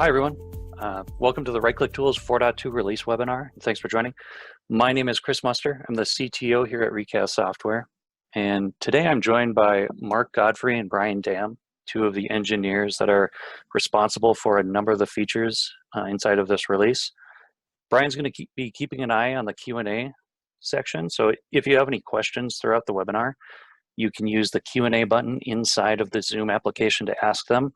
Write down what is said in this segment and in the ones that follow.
Hi, everyone. Welcome to the Right-Click Tools 4.2 release webinar. Thanks for joining. My name is Chris Muster. I'm the CTO here at Recast Software. And today I'm joined by Mark Godfrey and Brian Dam, two of the engineers that are responsible for a number of the features inside of this release. Brian's going to be keeping an eye on the Q&A section. So if you have any questions throughout the webinar, you can use the Q&A button inside of the Zoom application to ask them.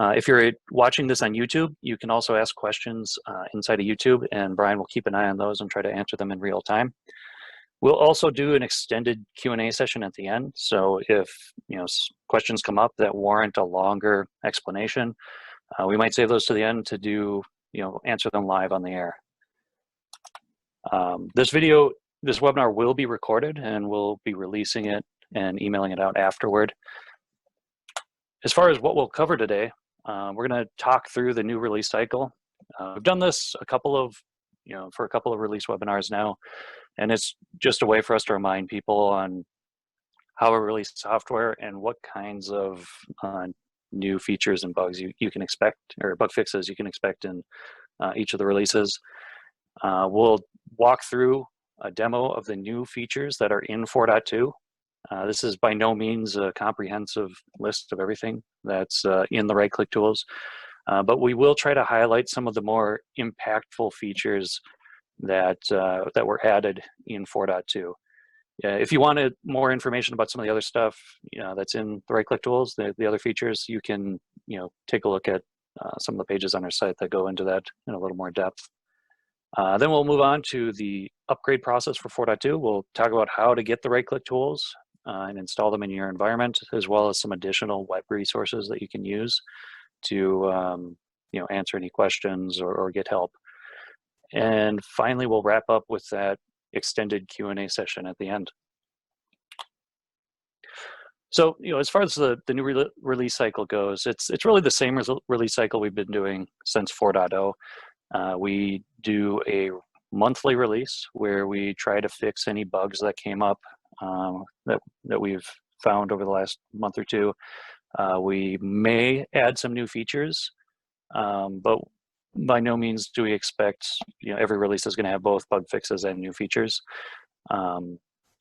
If you're watching this on YouTube, you can also ask questions inside of YouTube, and Brian will keep an eye on those and try to answer them in real time. We'll also do an extended Q&A session at the end. So if questions come up that warrant a longer explanation, we might save those to the end to answer them live on the air. This webinar will be recorded, and we'll be releasing it and emailing it out afterward. As far as what we'll cover today, we're going to talk through the new release cycle. We've done this for a couple of release webinars now, and it's just a way for us to remind people on how we release software and what kinds of new features and bugs you can expect, or bug fixes you can expect in each of the releases. We'll walk through a demo of the new features that are in 4.2. This is by no means a comprehensive list of everything that's in the right-click tools, but we will try to highlight some of the more impactful features that were added in 4.2. If you wanted more information about some of the other stuff that's in the right-click tools, the other features, you can take a look at some of the pages on our site that go into that in a little more depth. Then we'll move on to the upgrade process for 4.2. We'll talk about how to get the right-click tools and install them in your environment, as well as some additional web resources that you can use to answer any questions or get help. And finally, we'll wrap up with that extended Q&A session at the end. So, as far as the new release cycle goes, it's really the same release cycle we've been doing since 4.0. We do a monthly release where we try to fix any bugs that came up that we've found over the last month or two. We may add some new features, but by no means do we expect every release is going to have both bug fixes and new features.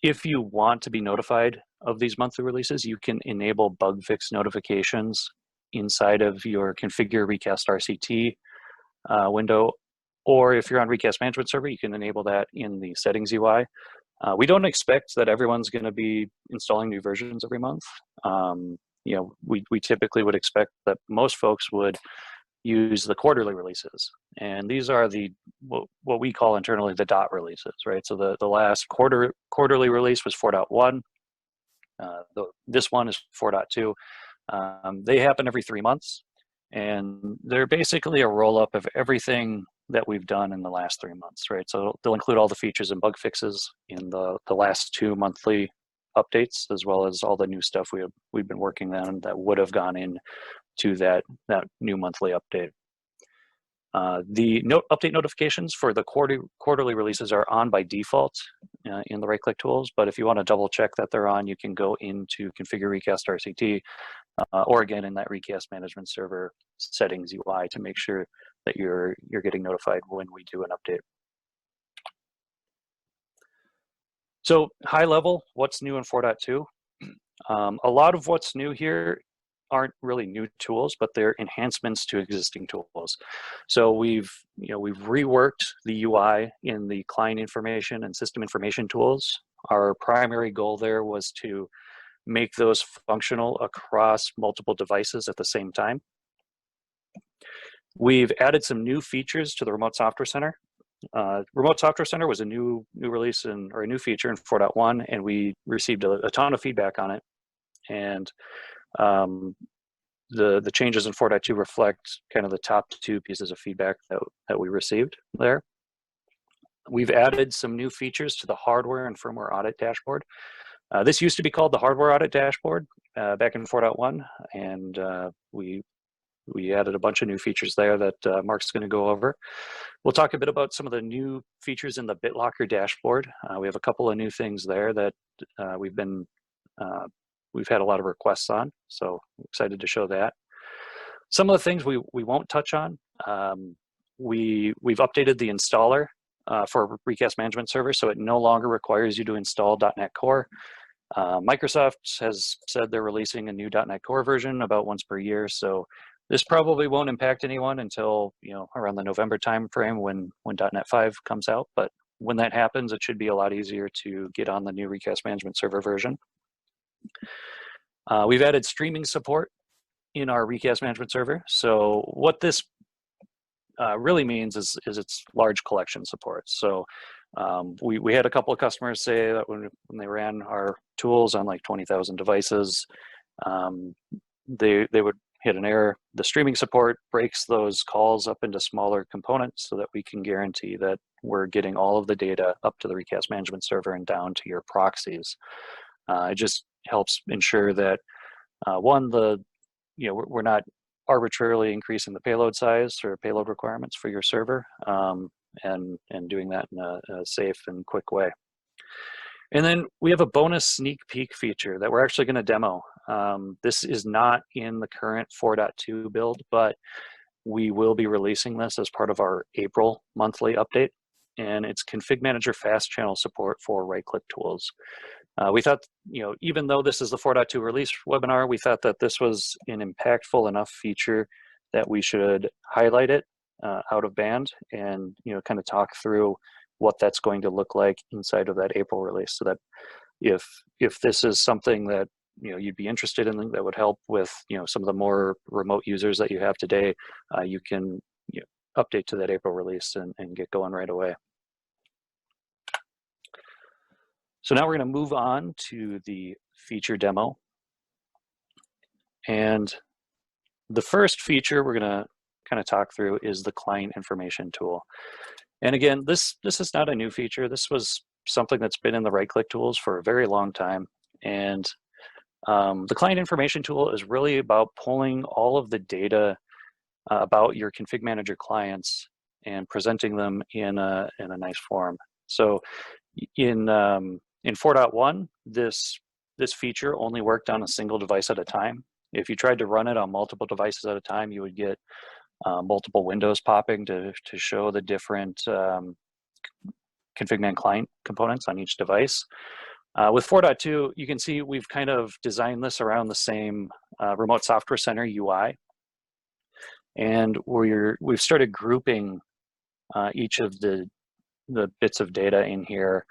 If you want to be notified of these monthly releases, you can enable bug fix notifications inside of your Configure Recast RCT window, or if you're on Recast Management Server, you can enable that in the Settings UI. We don't expect that everyone's going to be installing new versions every month. We typically would expect that most folks would use the quarterly releases, and these are what we call internally the dot releases, right? So the last quarterly release was 4.1. This one is 4.2. They happen every 3 months, and they're basically a roll-up of everything that we've done in the last 3 months, right? So they'll include all the features and bug fixes in the last 2 monthly updates, as well as all the new stuff we've been working on that would have gone in to that new monthly update. The update notifications for the quarterly releases are on by default in the right-click tools, but if you want to double check that they're on, you can go into Configure Recast RCT, or again in that Recast Management Server settings UI to make sure that you're getting notified when we do an update. So high level, what's new in 4.2? A lot of what's new here aren't really new tools, but they're enhancements to existing tools. So we've reworked the UI in the client information and system information tools. Our primary goal there was to make those functional across multiple devices at the same time. We've added some new features to the Remote Software Center. Remote Software Center was a new release or a new feature in 4.1, and we received a ton of feedback on it. And the changes in 4.2 reflect kind of the top 2 pieces of feedback that we received there. We've added some new features to the Hardware and Firmware Audit Dashboard. This used to be called the Hardware Audit Dashboard back in 4.1, and we added a bunch of new features there that Mark's going to go over. We'll talk a bit about some of the new features in the BitLocker dashboard. We have a couple of new things there that we've had a lot of requests on, so I'm excited to show that. Some of the things we won't touch on, we've updated the installer for Recast Management Server, so it no longer requires you to install .NET Core. Microsoft has said they're releasing a new .NET Core version about once per year, so this probably won't impact anyone until around the November timeframe when .NET 5 comes out. But when that happens, it should be a lot easier to get on the new Recast Management Server version. We've added streaming support in our Recast Management Server. So what this really means is it's large collection support. So we had a couple of customers say that when they ran our tools on like 20,000 devices, they would hit an error. The streaming support breaks those calls up into smaller components so that we can guarantee that we're getting all of the data up to the Recast Management Server and down to your proxies. It just helps ensure that one, we're not arbitrarily increasing the payload size or payload requirements for your server, and doing that in a safe and quick way. And then we have a bonus sneak peek feature that we're actually going to demo. This is not in the current 4.2 build, but we will be releasing this as part of our April monthly update. And it's Config Manager Fast Channel support for right-click tools. We thought, even though this is the 4.2 release webinar, we thought that this was an impactful enough feature that we should highlight it out of band and kind of talk through what that's going to look like inside of that April release, so that if this is something that you'd be interested in that would help with some of the more remote users that you have today, you can update to that April release and get going right away. So now we're going to move on to the feature demo. And the first feature we're going to kind of talk through is the client information tool. And again, this is not a new feature. This was something that's been in the right-click tools for a very long time. And the client information tool is really about pulling all of the data about your config manager clients and presenting them in a nice form. So in 4.1, this feature only worked on a single device at a time. If you tried to run it on multiple devices at a time, you would get multiple windows popping to show the different config-man client components on each device. With 4.2, you can see we've kind of designed this around the same Remote Software Center UI. And we've started grouping each of the bits of data in here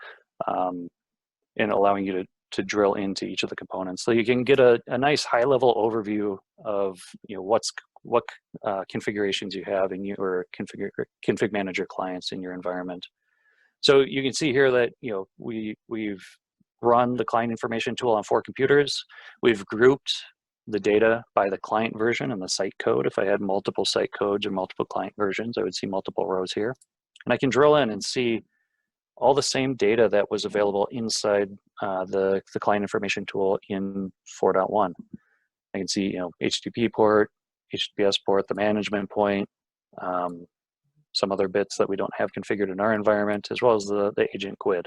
and allowing you to drill into each of the components. So you can get a nice high-level overview of what configurations you have in your config manager clients in your environment. So you can see here that we've run the client information tool on 4 computers. We've grouped the data by the client version and the site code. If I had multiple site codes or multiple client versions, I would see multiple rows here. And I can drill in and see all the same data that was available inside the client information tool in 4.1. I can see HTTP port, HTTPS port, the management point, some other bits that we don't have configured in our environment, as well as the agent GUID.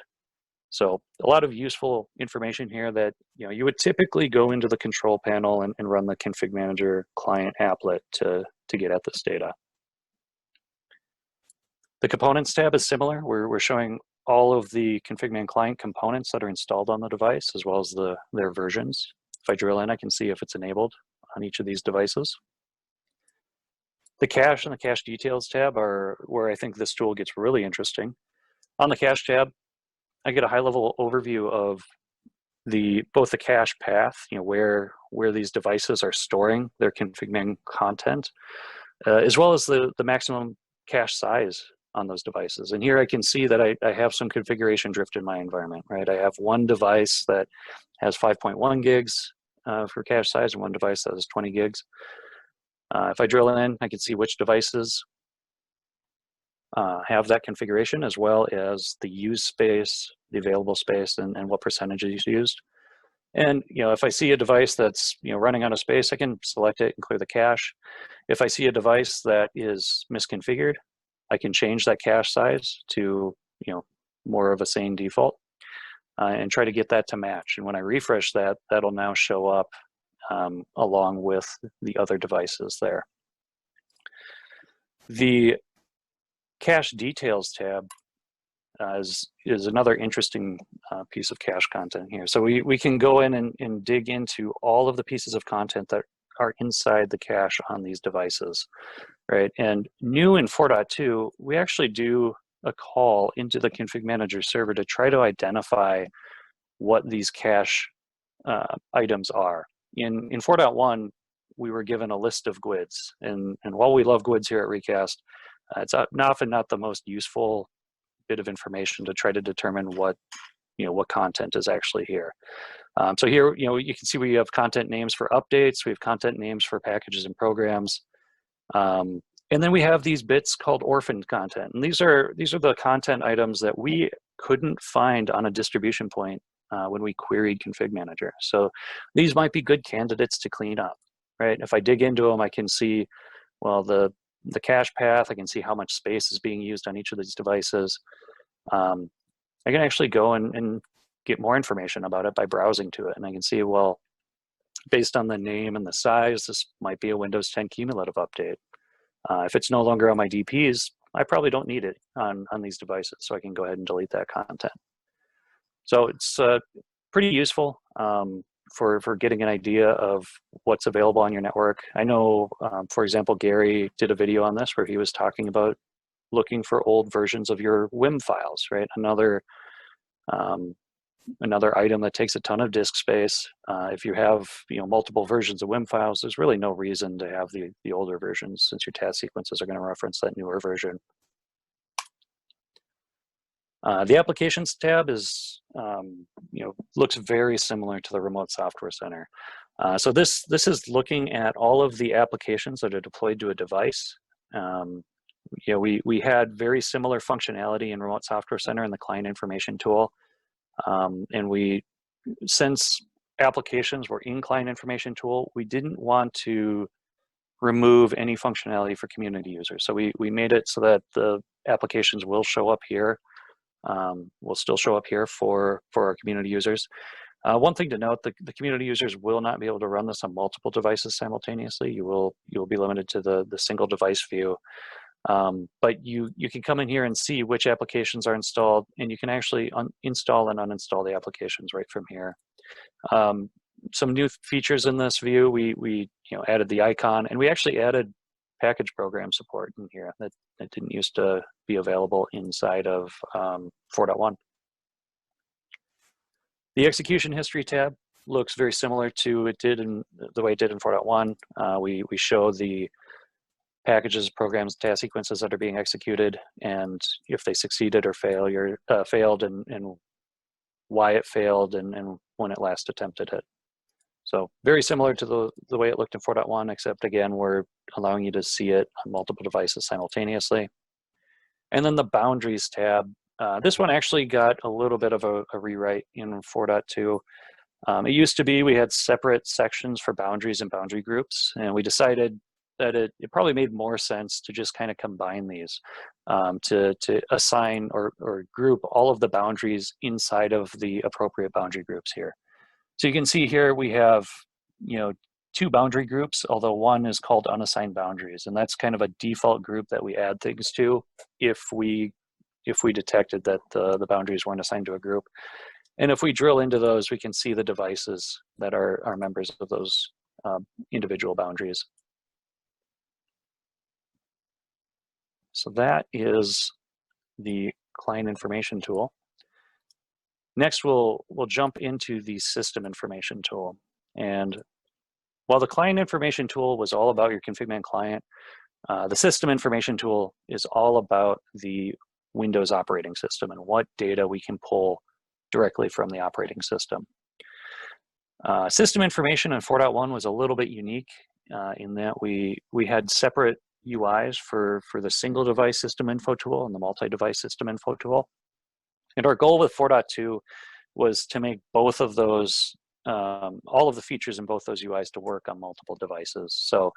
So a lot of useful information here that you would typically go into the control panel and run the config manager client applet to get at this data. The components tab is similar. We're showing all of the config-man client components that are installed on the device, as well as their versions. If I drill in, I can see if it's enabled on each of these devices. The cache and the cache details tab are where I think this tool gets really interesting. On the cache tab, I get a high-level overview of both the cache path, where these devices are storing their config-man content, as well as the maximum cache size on those devices. And here I can see that I have some configuration drift in my environment, right? I have one device that has 5.1 gigs for cache size and one device that has 20 gigs. If I drill in, I can see which devices have that configuration, as well as the used space, the available space, and what percentage is used. And if I see a device that's running out of space, I can select it and clear the cache. If I see a device that is misconfigured, I can change that cache size to more of a sane default and try to get that to match. And when I refresh that, that'll now show up along with the other devices there. The cache details tab is another interesting piece of cache content here. So we can go in and dig into all of the pieces of content that are inside the cache on these devices, right? And new in 4.2, we actually do a call into the config manager server to try to identify what these cache items are. In 4.1, we were given a list of GUIDs, and while we love GUIDs here at Recast, it's often not the most useful bit of information to try to determine what content is actually here. So here, you can see we have content names for updates, we have content names for packages and programs, and then we have these bits called orphaned content, and these are the content items that we couldn't find on a distribution point when we queried config manager. So these might be good candidates to clean up, right? If I dig into them, I can see, well, the cache path, I can see how much space is being used on each of these devices. I can actually go and get more information about it by browsing to it, and I can see, well, based on the name and the size, this might be a Windows 10 cumulative update. If it's no longer on my DPs, I probably don't need it on these devices, so I can go ahead and delete that content. So it's pretty useful for getting an idea of what's available on your network. I know, for example, Gary did a video on this where he was talking about looking for old versions of your WIM files, right? Another item that takes a ton of disk space. If you have multiple versions of WIM files, there's really no reason to have the older versions, since your task sequences are going to reference that newer version. The Applications tab is looks very similar to the Remote Software Center. So this is looking at all of the applications that are deployed to a device. We had very similar functionality in Remote Software Center and the Client Information Tool, and since applications were in Client Information Tool, we didn't want to remove any functionality for community users. So we made it so that the applications will show up here. Will still show up here for our community users. One thing to note, the community users will not be able to run this on multiple devices simultaneously. You'll be limited to the single device view. But you can come in here and see which applications are installed, and you can actually install and uninstall the applications right from here. Some new features in this view, we added the icon, and we actually added package program support in here that didn't used to be available inside of 4.1. The execution history tab looks very similar to the way it did in 4.1. We show the packages, programs, task sequences that are being executed, and if they succeeded or failed, and why it failed, and when it last attempted it. So very similar to the way it looked in 4.1, except again, we're allowing you to see it on multiple devices simultaneously. And then the Boundaries tab. This one actually got a little bit of a rewrite in 4.2. It used to be we had separate sections for boundaries and boundary groups, and we decided that it probably made more sense to just kind of combine these, to assign or group all of the boundaries inside of the appropriate boundary groups here. So you can see here we have, two boundary groups, although one is called unassigned boundaries, and that's kind of a default group that we add things to if we detected that the boundaries weren't assigned to a group. And if we drill into those, we can see the devices that are members of those individual boundaries. So that is the Client Information Tool. Next, we'll jump into the System Information Tool. And while the Client Information Tool was all about your ConfigMan client, the System Information Tool is all about the Windows operating system and what data we can pull directly from the operating system. System information in 4.1 was a little bit unique in that we had separate UIs for the single device system info tool and the multi-device system info tool. And our goal with 4.2 was to make both of those, all of the features in both those UIs to work on multiple devices. So,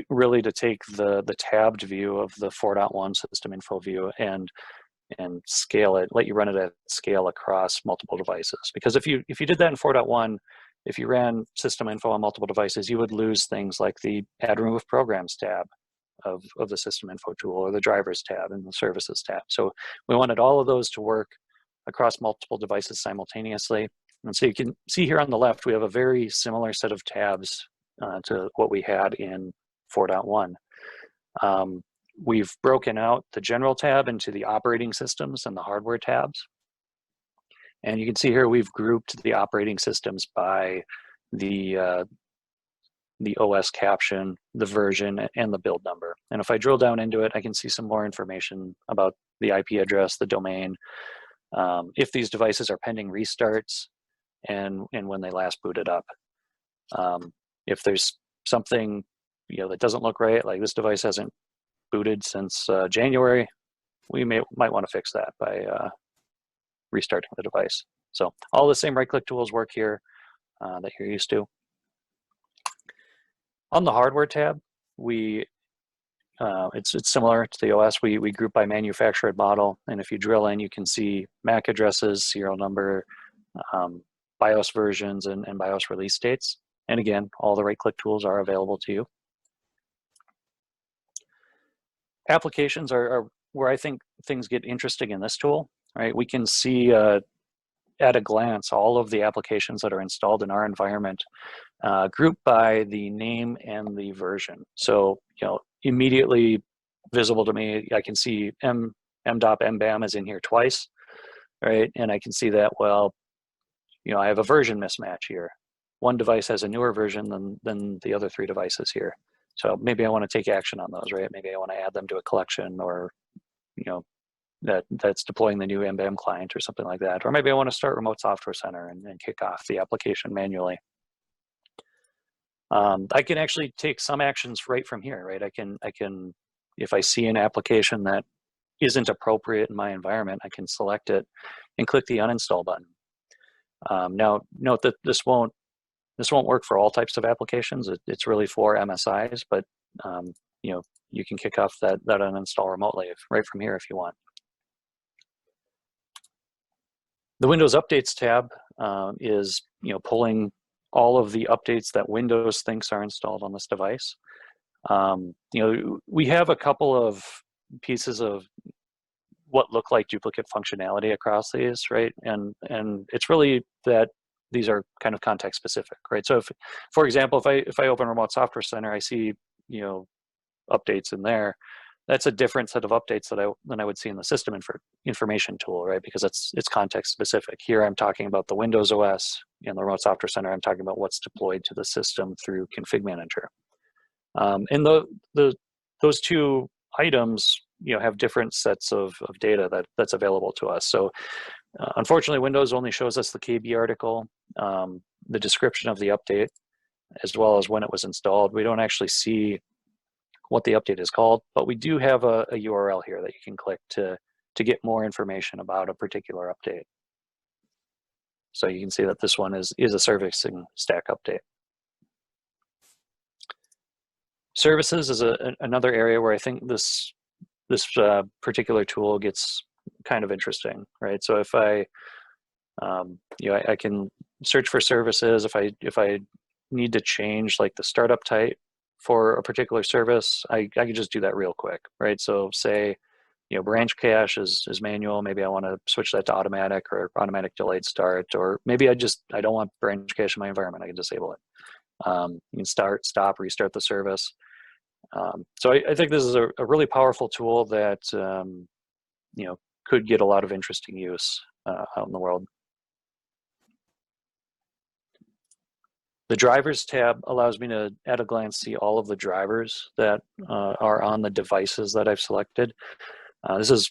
really to take the tabbed view of the 4.1 system info view and scale it, let you run it at scale across multiple devices. Because if you did that in 4.1, if you ran system info on multiple devices, you would lose things like the add remove programs tab of the system info tool, or the drivers tab and the services tab. So we wanted all of those to work across multiple devices simultaneously. And so you can see here on the left, we have a very similar set of tabs to what we had in 4.1. We've broken out the general tab into the operating systems and the hardware tabs. And you can see here we've grouped the operating systems by the OS caption, the version, and the build number. And if I drill down into it, I can see some more information about the IP address, the domain, if these devices are pending restarts, and when they last booted up. If there's something that doesn't look right, like this device hasn't booted since January, we might want to fix that by restarting the device. So all the same right-click tools work here that you're used to. On the hardware tab, it's similar to the OS. We group by manufacturer and model, and if you drill in, you can see MAC addresses, serial number, BIOS versions, and BIOS release dates. And again, all the right-click tools are available to you. Applications are where I think things get interesting in this tool, right? We can see at a glance all of the applications that are installed in our environment, grouped by the name and the version. So, immediately visible to me, I can see MDOP MBAM is in here twice, right? And I can see that, well, I have a version mismatch here. One device has a newer version than the other 3 devices here. So maybe I want to take action on those, right? Maybe I want to add them to a collection, or, that's deploying the new MBAM client or something like that. Or maybe I want to start Remote Software Center and kick off the application manually. I can actually take some actions right from here, right? I can, if I see an application that isn't appropriate in my environment, I can select it and click the uninstall button. Now, note that this won't work for all types of applications. It's really for MSIs, but you can kick off that uninstall remotely right from here if you want. The Windows Updates tab is pulling all of the updates that Windows thinks are installed on this device. We have a couple of pieces of what look like duplicate functionality across these, right? And it's really that these are kind of context specific, right? So if, for example, if I open Remote Software Center, I see updates in there. That's a different set of updates than I would see in the system information tool, right? Because it's context specific. Here I'm talking about the Windows OS. In the Remote Software Center, I'm talking about what's deployed to the system through Config Manager. And those 2 items have different sets of data that's available to us. So unfortunately, Windows only shows us the KB article, the description of the update, as well as when it was installed. We don't actually see what the update is called, but we do have a URL here that you can click to get more information about a particular update. So you can see that this one is a servicing stack update. Services is another area where I think this particular tool gets kind of interesting, right? So if I can search for services. If I need to change like the startup type for a particular service, I can just do that real quick, right? So say, branch cache is manual. Maybe I want to switch that to automatic or automatic delayed start, or maybe I don't want branch cache in my environment. I can disable it. You can start, stop, restart the service. So I think this is a really powerful tool that could get a lot of interesting use out in the world. The drivers tab allows me to, at a glance, see all of the drivers that are on the devices that I've selected. This is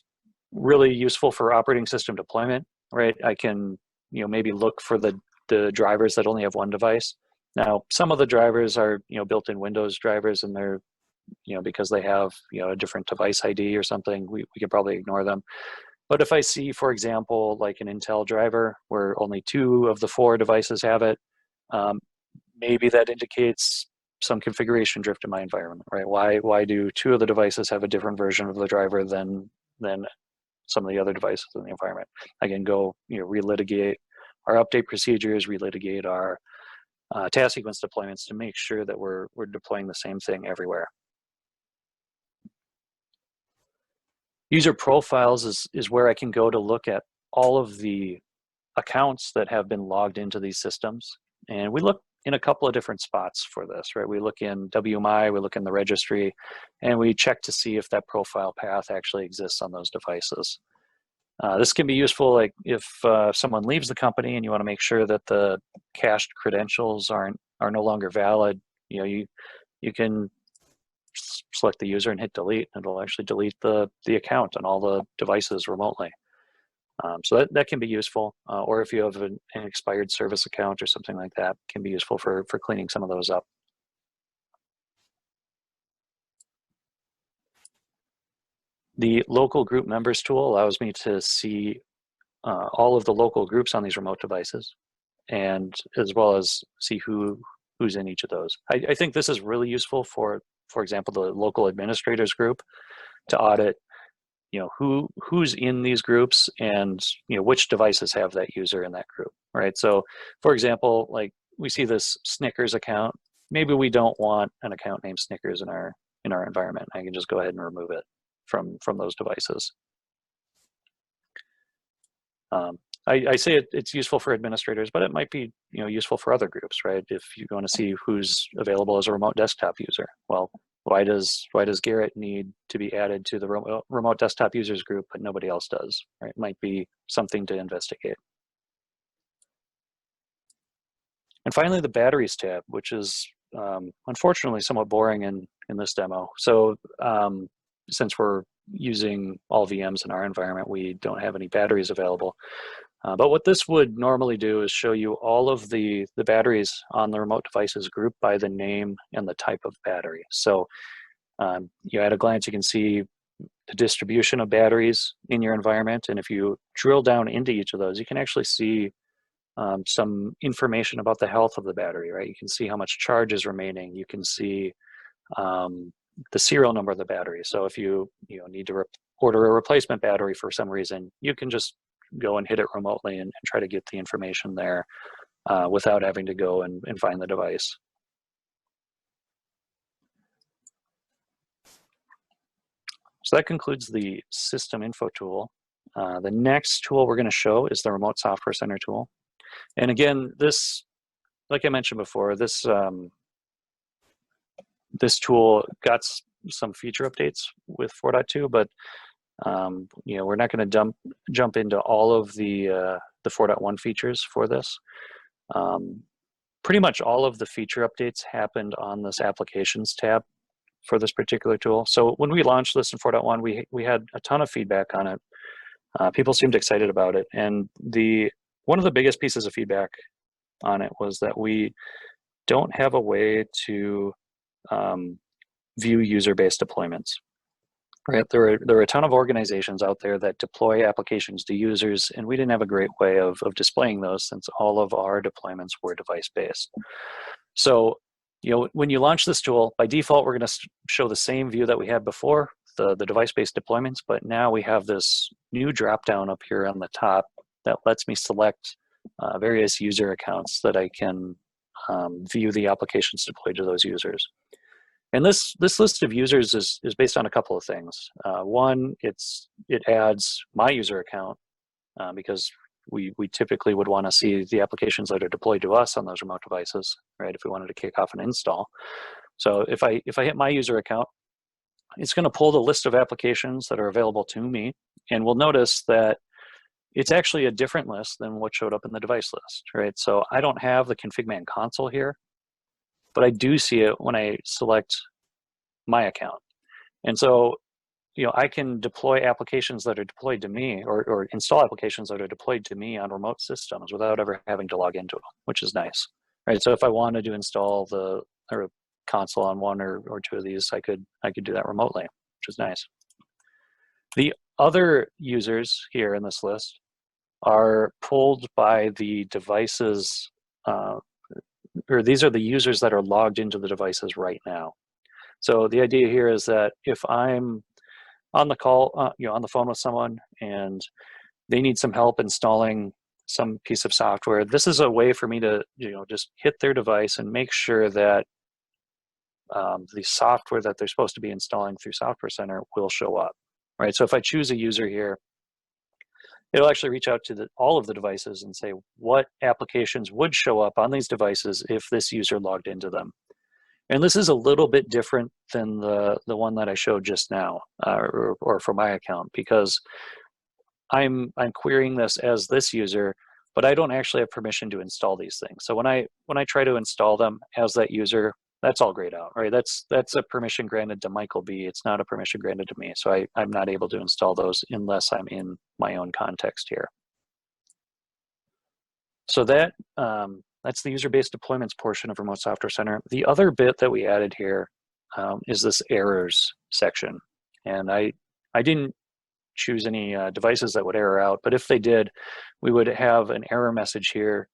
really useful for operating system deployment, right? I can, maybe look for the drivers that only have one device. Now, some of the drivers are, built-in Windows drivers, and they're, because they have, a different device ID or something, we could probably ignore them. But if I see, for example, like an Intel driver where only 2 of the 4 devices have it, maybe that indicates some configuration drift in my environment, right? Why do 2 of the devices have a different version of the driver than some of the other devices in the environment? I can go, relitigate our update procedures, relitigate our task sequence deployments to make sure that we're deploying the same thing everywhere. User profiles is where I can go to look at all of the accounts that have been logged into these systems. And we look in a couple of different spots for this, right? We look in WMI, we look in the registry, and we check to see if that profile path actually exists on those devices. This can be useful, like if someone leaves the company and you want to make sure that the cached credentials are no longer valid. You can select the user and hit delete, and it'll actually delete the account on all the devices remotely. So that can be useful, or if you have an expired service account or something like that, can be useful for cleaning some of those up. The local group members tool allows me to see all of the local groups on these remote devices, and as well as see who's in each of those. I think this is really useful for example, the local administrators group to audit who's in these groups and which devices have that user in that group, right? So for example, like we see this Snickers account, maybe we don't want an account named Snickers in our environment. I can just go ahead and remove it from those devices. I say it's useful for administrators, but it might be useful for other groups, right? If you want to see who's available as a remote desktop user, well, why does Garrett need to be added to the remote desktop users group, but nobody else does, right? It might be something to investigate. And finally, the batteries tab, which is unfortunately somewhat boring in this demo. So since we're using all VMs in our environment, we don't have any batteries available. But what this would normally do is show you all of the batteries on the remote devices grouped by the name and the type of battery. So at a glance, you can see the distribution of batteries in your environment. And if you drill down into each of those, you can actually see some information about the health of the battery, right? You can see how much charge is remaining. You can see the serial number of the battery. So if you need to order a replacement battery for some reason, you can just go and hit it remotely and try to get the information there without having to go and find the device. So that concludes the system info tool. The next tool we're going to show is the remote software center tool. And again, this, like I mentioned before, this tool got some feature updates with 4.2, but we're not going to jump into all of the 4.1 features for this. Pretty much all of the feature updates happened on this applications tab for this particular tool. So when we launched this in 4.1, we had a ton of feedback on it. People seemed excited about it, and one of the biggest pieces of feedback on it was that we don't have a way to view user-based deployments. Right, there are a ton of organizations out there that deploy applications to users, and we didn't have a great way of displaying those since all of our deployments were device-based. So, when you launch this tool, by default, we're going to show the same view that we had before, the device-based deployments, but now we have this new drop-down up here on the top that lets me select various user accounts that I can view the applications deployed to those users. And this list of users is based on a couple of things. One, it adds my user account because we typically would want to see the applications that are deployed to us on those remote devices, right? If we wanted to kick off an install. So if I hit my user account, it's going to pull the list of applications that are available to me, and we'll notice that it's actually a different list than what showed up in the device list, right? So I don't have the config-man console here, but I do see it when I select my account. And so, I can deploy applications that are deployed to me or install applications that are deployed to me on remote systems without ever having to log into them, which is nice, right? So if I wanted to install the console on one or two of these, I could do that remotely, which is nice. The other users here in this list are pulled by the devices, or these are the users that are logged into the devices right now. So the idea here is that if I'm on the call, on the phone with someone and they need some help installing some piece of software, this is a way for me to just hit their device and make sure that the software that they're supposed to be installing through Software Center will show up, right? So if I choose a user here, it'll actually reach out to all of the devices and say what applications would show up on these devices if this user logged into them. And this is a little bit different than the one that I showed just now, or for my account, because I'm querying this as this user, but I don't actually have permission to install these things. So when I try to install them as that user, that's all grayed out, right? That's a permission granted to Michael B. It's not a permission granted to me. So I'm not able to install those unless I'm in my own context here. So that's the user-based deployments portion of Remote Software Center. The other bit that we added here is this errors section. And I didn't choose any devices that would error out, but if they did, we would have an error message here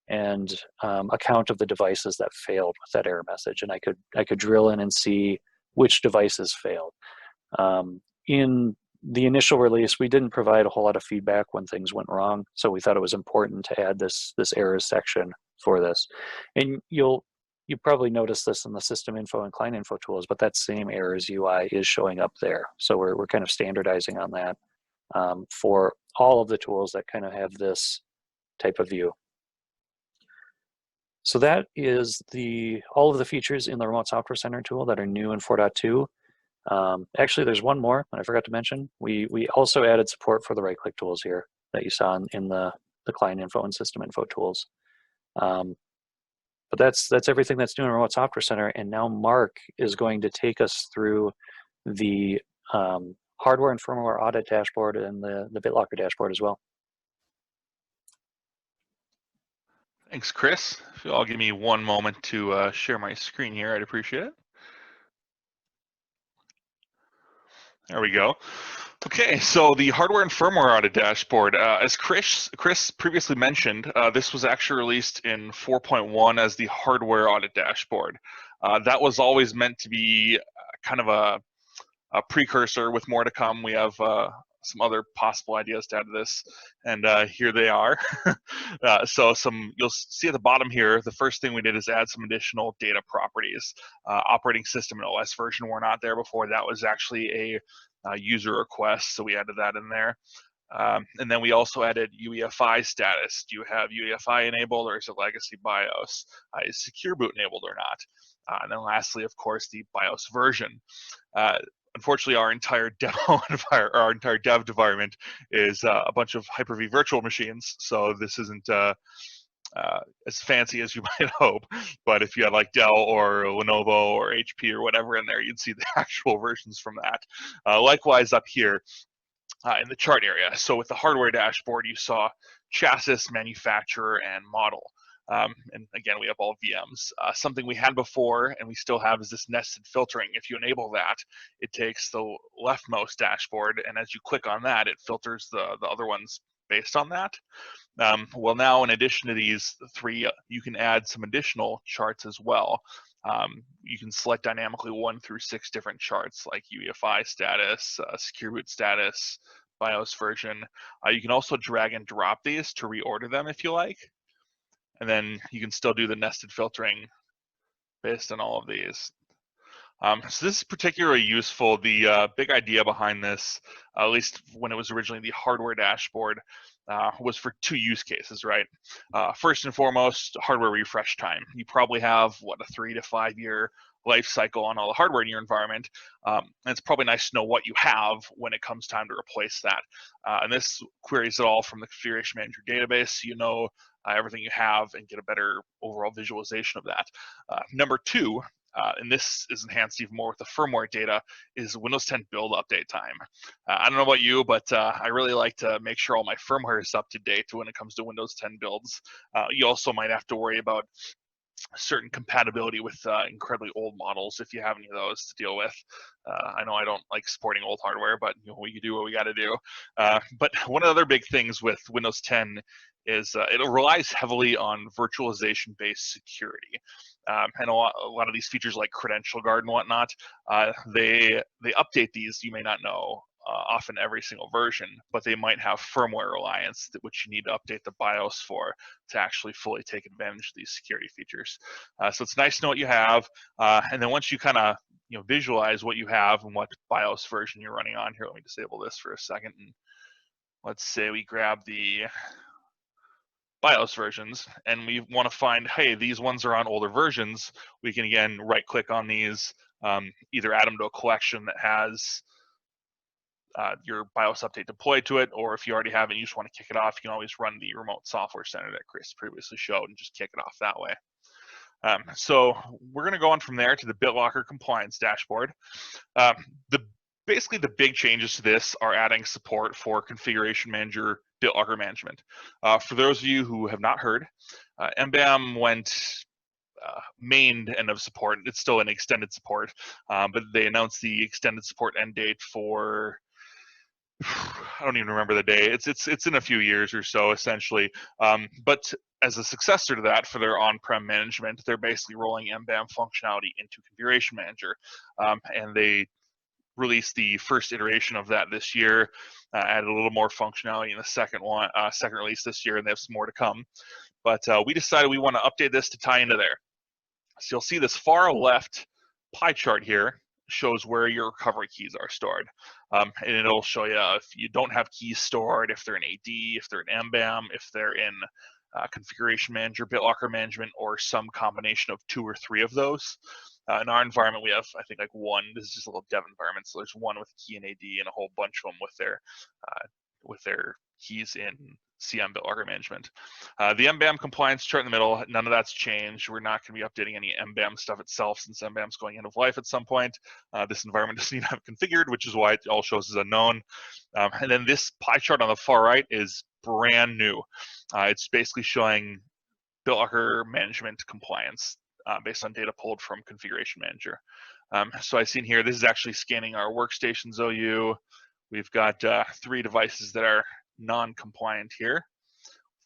and a count of the devices that failed with that error message, and I could drill in and see which devices failed. In the initial release, we didn't provide a whole lot of feedback when things went wrong, so we thought it was important to add this errors section for this. And you probably noticed this in the system info and client info tools, but that same errors UI is showing up there. So we're kind of standardizing on that for all of the tools that kind of have this type of view. So that is all of the features in the Remote Software Center tool that are new in 4.2. Actually, there's one more that I forgot to mention. We also added support for the right-click tools here that you saw in the client info and system info tools. But that's everything that's new in Remote Software Center. And now Mark is going to take us through the hardware and firmware audit dashboard and the BitLocker dashboard as well. Thanks, Chris. If you'll all give me one moment to share my screen here, I'd appreciate it. There we go. Okay, so the hardware and firmware audit dashboard, as Chris previously mentioned, this was actually released in 4.1 as the hardware audit dashboard. That was always meant to be kind of a precursor with more to come. We have some other possible ideas to add to this, and here they are. So you'll see at the bottom here, the first thing we did is add some additional data properties. Operating system and OS version were not there before. That was actually a user request, so we added that in there. And then we also added UEFI status. Do you have UEFI enabled, or is it legacy BIOS? Is SecureBoot enabled or not? And then lastly, of course, the BIOS version. Unfortunately, our entire demo our entire dev environment is a bunch of Hyper-V virtual machines, so this isn't as fancy as you might hope. But if you had like Dell or Lenovo or HP or whatever in there, you'd see the actual versions from that. Likewise up here in the chart area. So with the hardware dashboard, you saw chassis, manufacturer, and model. And again, we have all VMs. Something we had before and we still have is this nested filtering. If you enable that, it takes the leftmost dashboard, and as you click on that, it filters the other ones based on that. Well, now in addition to these three, you can add some additional charts as well. You can select dynamically 1 through 6 different charts like UEFI status, SecureBoot status, BIOS version. You can also drag and drop these to reorder them if you like. And then you can still do the nested filtering based on all of these. So this is particularly useful. The big idea behind this, at least when it was originally the hardware dashboard, was for 2 use cases, right? First and foremost, hardware refresh time. You probably have, what, a 3 to 5 year life cycle on all the hardware in your environment. And it's probably nice to know what you have when it comes time to replace that. And this queries it all from the configuration manager database, so you know everything you have and get a better overall visualization of that. Number 2, and this is enhanced even more with the firmware data, is Windows 10 build update time. I don't know about you, but I really like to make sure all my firmware is up to date when it comes to Windows 10 builds. You also might have to worry about certain compatibility with incredibly old models if you have any of those to deal with. I know I don't like supporting old hardware, but we do what we got to do. But one of the other big things with Windows 10 is it relies heavily on virtualization-based security. And a lot of these features like Credential Guard and whatnot, they update these, you may not know, often every single version, but they might have firmware reliance, which you need to update the BIOS for to actually fully take advantage of these security features. So it's nice to know what you have, and then once you kind of visualize what you have and what BIOS version you're running on here. Let me disable this for a second, and let's say we grab the BIOS versions and we want to find, hey, these ones are on older versions. We can again right click on these, either add them to a collection that has your BIOS update deployed to it, or if you already have it and you just want to kick it off, you can always run the remote software center that Chris previously showed and just kick it off that way. So we're going to go on from there to the BitLocker compliance dashboard. Basically, the big changes to this are adding support for Configuration Manager BitLocker management. For those of you who have not heard, MBAM went main end of support. It's still an extended support, but they announced the extended support end date for, I don't even remember the day. It's in a few years or so, essentially. But as a successor to that for their on-prem management, they're basically rolling MBAM functionality into Configuration Manager, and they released the first iteration of that this year, added a little more functionality in the second release this year, and they have some more to come. But we decided we want to update this to tie into there. So you'll see this far left pie chart here shows where your recovery keys are stored. And it'll show you if you don't have keys stored, if they're in AD, if they're in MBAM, if they're in Configuration Manager, BitLocker Management, or some combination of 2 or 3 of those. In our environment, we have, I think, like one. This is just a little dev environment, so there's one with a key in AD and a whole bunch of them with their keys in CM BitLocker Management. The MBAM compliance chart in the middle, none of that's changed. We're not going to be updating any MBAM stuff itself since MBAM's going end of life at some point. This environment doesn't even have it configured, which is why it all shows as unknown. And then this pie chart on the far right is brand new. It's basically showing BitLocker Management compliance based on data pulled from Configuration Manager. So I've seen here, this is actually scanning our workstations OU. We've got 3 devices that are non-compliant here.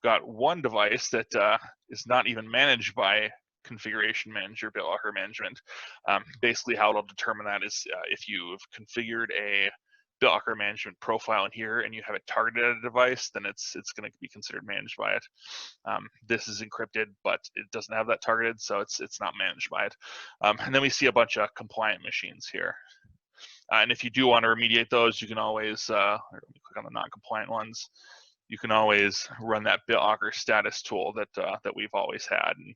We've got 1 device that is not even managed by Configuration Manager, BitLocker Management. Basically how it'll determine that is if you've configured a BitLocker management profile in here and you have it targeted at a device, then it's going to be considered managed by it. This is encrypted, but it doesn't have that targeted, so it's not managed by it. And then we see a bunch of compliant machines here. And if you do want to remediate those, you can always, let me click on the non-compliant ones. You can always run that BitLocker status tool that we've always had, and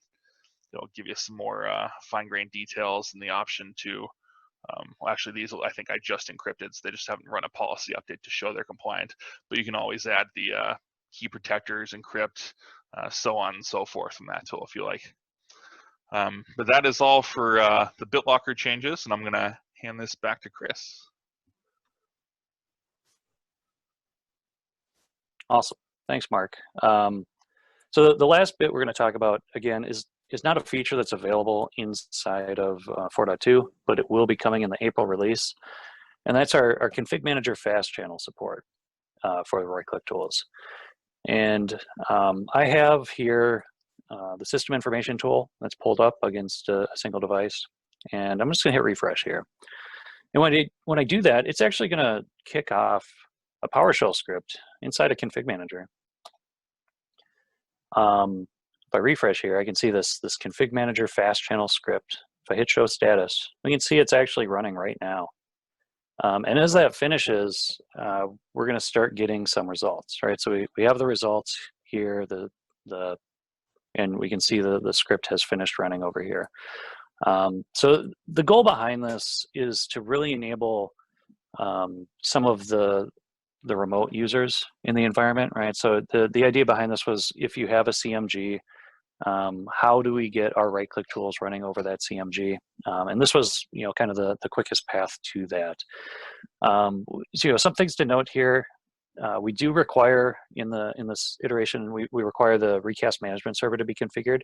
it'll give you some more fine-grained details and the option to well, actually, these I think I just encrypted, so they just haven't run a policy update to show they're compliant. But you can always add the key protectors, encrypt, so on and so forth from that tool if you like. But that is all for the BitLocker changes, and I'm going to hand this back to Chris. Awesome. Thanks, Mark. So the last bit we're going to talk about, again, is not a feature that's available inside of 4.2, but it will be coming in the April release. And that's our Config Manager fast channel support for the right-click tools. And I have here the system information tool that's pulled up against a single device. And I'm just going to hit refresh here. And when I do that, it's actually going to kick off a PowerShell script inside a Config Manager. If I refresh here, I can see this Config Manager fast channel script. If I hit show status, we can see it's actually running right now. And as that finishes, we're going to start getting some results, right? So we have the results here, and we can see the script has finished running over here. So the goal behind this is to really enable some of the remote users in the environment, right? So the idea behind this was, if you have a CMG, how do we get our right-click tools running over that CMG? And this was, kind of the quickest path to that. So, some things to note here. We do require in this iteration, we require the Recast management server to be configured,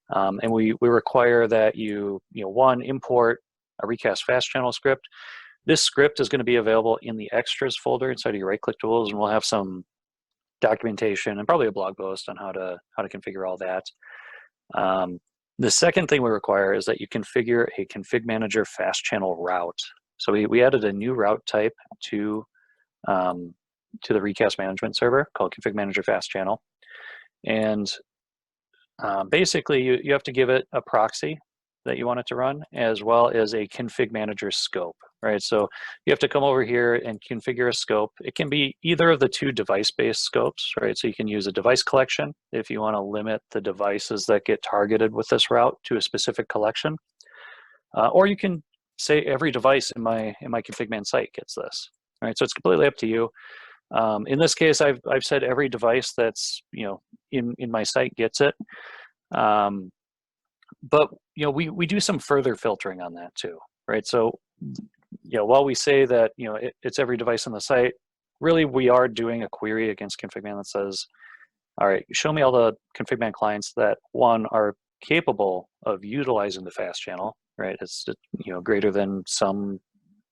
and we require that you import a Recast fast channel script. This script is going to be available in the extras folder inside of your right-click tools, and we'll have some documentation and probably a blog post on how to configure all that. The second thing we require is that you configure a Config Manager fast channel route. So we added a new route type to to the Recast management server called Config Manager Fast Channel. And basically, you have to give it a proxy that you want it to run, as well as a config manager scope, right? So you have to come over here and configure a scope. It can be either of the two device-based scopes, right? So you can use a device collection if you want to limit the devices that get targeted with this route to a specific collection, or you can say every device in my config man site gets this, right? So it's completely up to you. In this case, I've said every device that's in my site gets it. But we do some further filtering on that too, right? So while we say that it's every device on the site, really we are doing a query against configman that says, all right, show me all the configman clients that one are capable of utilizing the fast channel, right? It's greater than some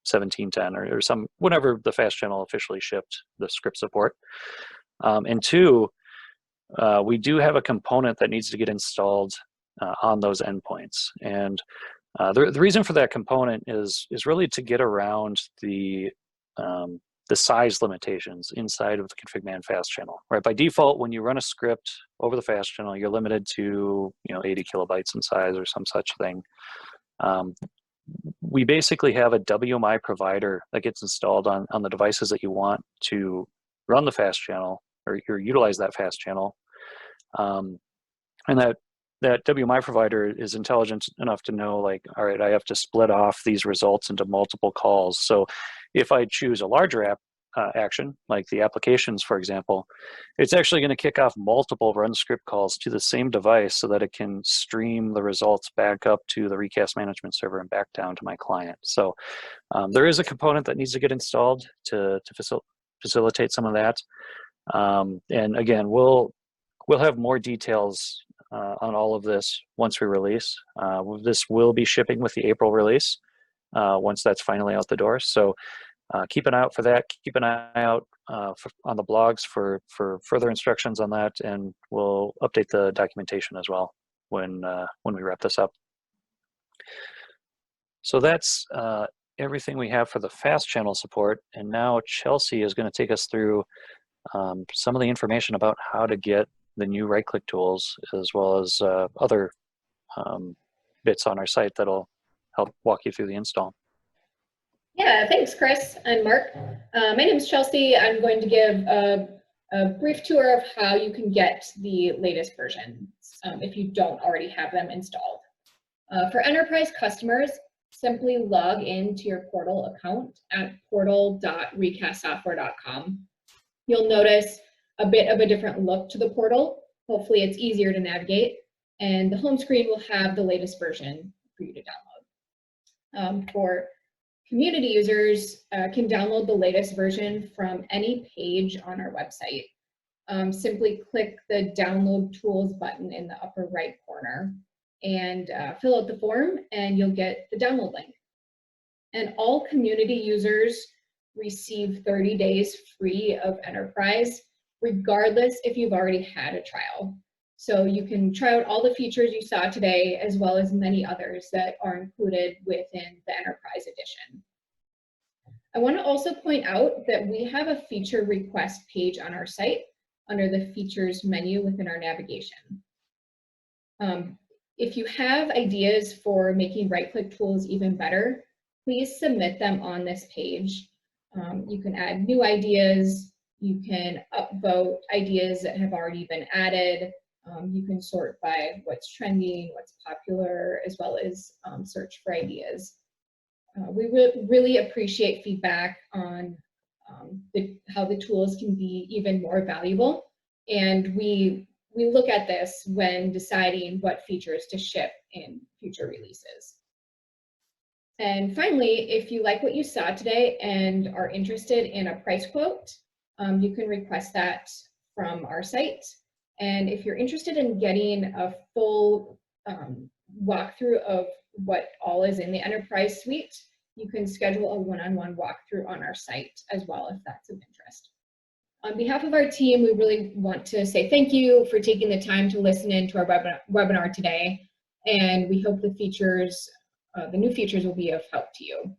1710 or some whenever the fast channel officially shipped the script support, and two, we do have a component that needs to get installed on those endpoints. And the reason for that component is really to get around the size limitations inside of the config man fast channel, right? By default, when you run a script over the fast channel, you're limited to 80 kilobytes in size or some such thing. We basically have a WMI provider that gets installed on the devices that you want to run the fast channel or utilize that fast channel. And that WMI provider is intelligent enough to know, like, all right, I have to split off these results into multiple calls. So if I choose a larger action, like the applications, for example, it's actually going to kick off multiple run script calls to the same device so that it can stream the results back up to the Recast management server and back down to my client. So there is a component that needs to get installed to facilitate some of that. And again, we'll have more details on all of this once we release. This will be shipping with the April release once that's finally out the door. So keep an eye out for that. Keep an eye out on the blogs for further instructions on that, and we'll update the documentation as well when we wrap this up. So that's everything we have for the fast channel support. And now Chelsea is going to take us through some of the information about how to get the new right-click tools, as well as other bits on our site that'll help walk you through the install. Yeah, thanks, Chris and Mark. My name is Chelsea. I'm going to give a brief tour of how you can get the latest versions if you don't already have them installed. For enterprise customers, simply log into your portal account at portal.recastsoftware.com. You'll notice a bit of a different look to the portal. Hopefully it's easier to navigate, and the home screen will have the latest version for you to download. For community users, can download the latest version from any page on our website. Simply click the download tools button in the upper right corner and fill out the form, and you'll get the download link. And all community users receive 30 days free of enterprise, regardless if you've already had a trial. So you can try out all the features you saw today, as well as many others that are included within the enterprise edition. I want to also point out that we have a feature request page on our site under the features menu within our navigation. If you have ideas for making right-click tools even better, please submit them on this page. You can add new ideas, you can upvote ideas that have already been added, you can sort by what's trending, what's popular, as well as search for ideas. We really appreciate feedback on how the tools can be even more valuable, and we look at this when deciding what features to ship in future releases. And finally, if you like what you saw today and are interested in a price quote, you can request that from our site. And if you're interested in getting a full walkthrough of what all is in the enterprise suite, you can schedule a one-on-one walkthrough on our site as well, if that's of interest. On behalf of our team, we really want to say thank you for taking the time to listen in to our webinar today. And we hope the new features will be of help to you.